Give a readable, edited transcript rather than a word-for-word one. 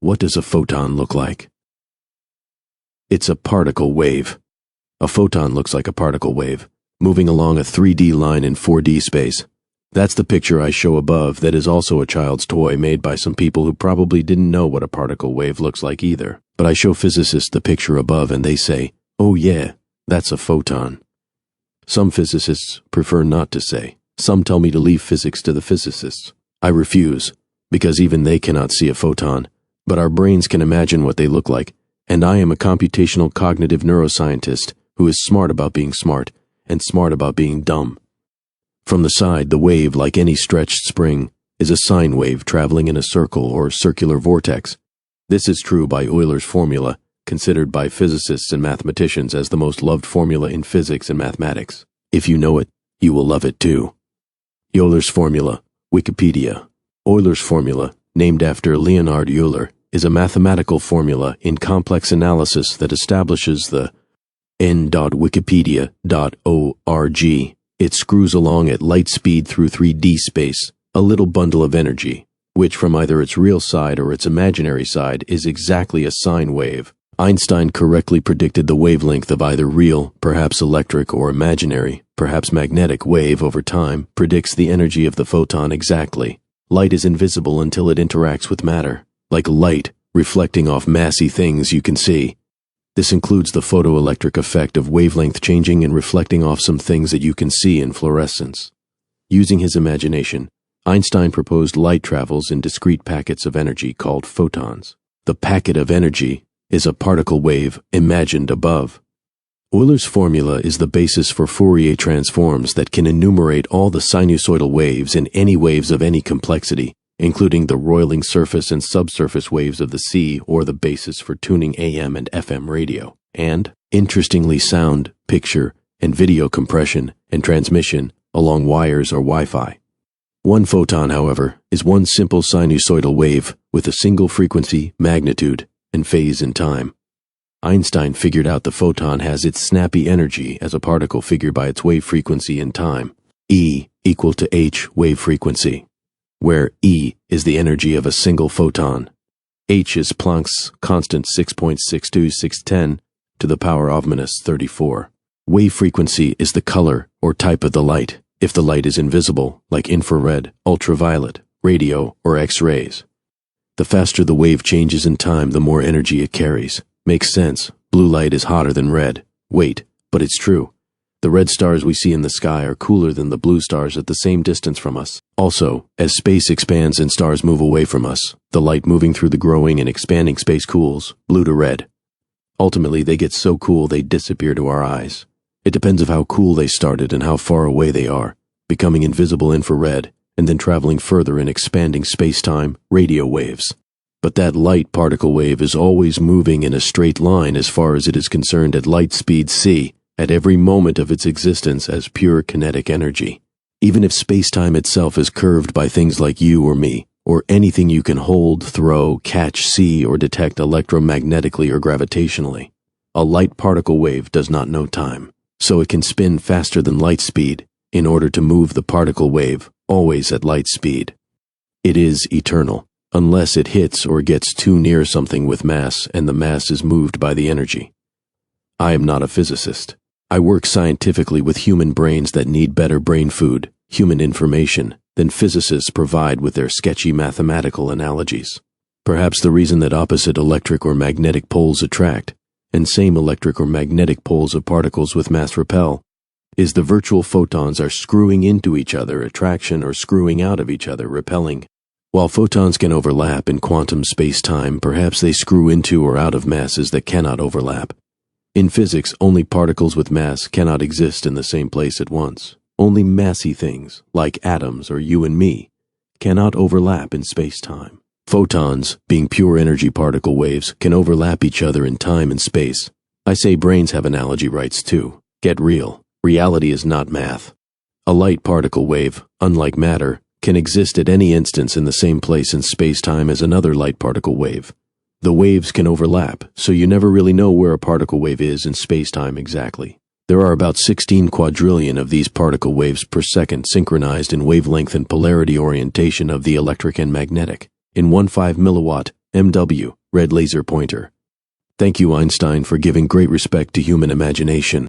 What does a photon look like? It's a particle wave. A photon looks like a particle wave, moving along a 3D line in 4D space. That's the picture I show above that is also a child's toy made by some people who probably didn't know what a particle wave looks like either. But I show physicists the picture above and they say, "Oh yeah, that's a photon." Some physicists prefer not to say. Some tell me to leave physics to the physicists. I refuse, because even they cannot see a photon, but our brains can imagine what they look like, and I am a computational cognitive neuroscientist who is smart about being smart and smart about being dumb. From the side, the wave, like any stretched spring, is a sine wave traveling in a circle or circular vortex. This is true by Euler's formula, considered by physicists and mathematicians as the most loved formula in physics and mathematics. If you know it, you will love it too. Euler's formula, Wikipedia. Euler's formula, named after Leonhard Euler, is a mathematical formula in complex analysis that establishes the n.wikipedia.org. It screws along at light speed through 3D space, a little bundle of energy, which from either its real side or its imaginary side is exactly a sine wave. Einstein correctly predicted the wavelength of either real, perhaps electric, or imaginary, perhaps magnetic wave over time, predicts the energy of the photon exactly. Light is invisible until it interacts with matter, like light reflecting off massy things you can see. This includes the photoelectric effect of wavelength changing and reflecting off some things that you can see in fluorescence. Using his imagination, Einstein proposed light travels in discrete packets of energy called photons. The packet of energy is a particle wave imagined above. Euler's formula is the basis for Fourier transforms that can enumerate all the sinusoidal waves and any waves of any complexity, including the roiling surface and subsurface waves of the sea, or the basis for tuning AM and FM radio, and, interestingly, sound, picture, and video compression and transmission along wires or Wi-Fi. One photon, however, is one simple sinusoidal wave with a single frequency, magnitude, and phase in time. Einstein figured out the photon has its snappy energy as a particle figured by its wave frequency in time, E equal to h wave frequency, where E is the energy of a single photon. H is Planck's constant 6.62610 to the power of minus 34. Wave frequency is the color or type of the light, if the light is invisible, like infrared, ultraviolet, radio, or X-rays. The faster the wave changes in time, the more energy it carries. Makes sense. Blue light is hotter than red. Wait, but it's true. The red stars we see in the sky are cooler than the blue stars at the same distance from us. Also, as space expands and stars move away from us, the light moving through the growing and expanding space cools, blue to red. Ultimately, they get so cool they disappear to our eyes. It depends on how cool they started and how far away they are, becoming invisible infrared, and then traveling further in expanding space-time radio waves. But that light particle wave is always moving in a straight line as far as it is concerned at light speed c, at every moment of its existence as pure kinetic energy. Even if space-time itself is curved by things like you or me, or anything you can hold, throw, catch, see, or detect electromagnetically or gravitationally, a light particle wave does not know time, so it can spin faster than light speed in order to move the particle wave always at light speed. It is eternal, unless it hits or gets too near something with mass and the mass is moved by the energy. I am not a physicist. I work scientifically with human brains that need better brain food, human information, than physicists provide with their sketchy mathematical analogies. Perhaps the reason that opposite electric or magnetic poles attract, and same electric or magnetic poles of particles with mass repel, is the virtual photons are screwing into each other, attraction, or screwing out of each other, repelling. While photons can overlap in quantum space-time, perhaps they screw into or out of masses that cannot overlap. In physics, only particles with mass cannot exist in the same place at once. Only massy things, like atoms or you and me, cannot overlap in space-time. Photons, being pure energy particle waves, can overlap each other in time and space. I say brains have analogy rights too. Get real. Reality is not math. A light particle wave, unlike matter, can exist at any instance in the same place in space-time as another light particle wave. The waves can overlap, so you never really know where a particle wave is in space-time exactly. There are about 16 quadrillion of these particle waves per second synchronized in wavelength and polarity orientation of the electric and magnetic, in 15 milliwatt MW, red laser pointer. Thank you, Einstein, for giving great respect to human imagination.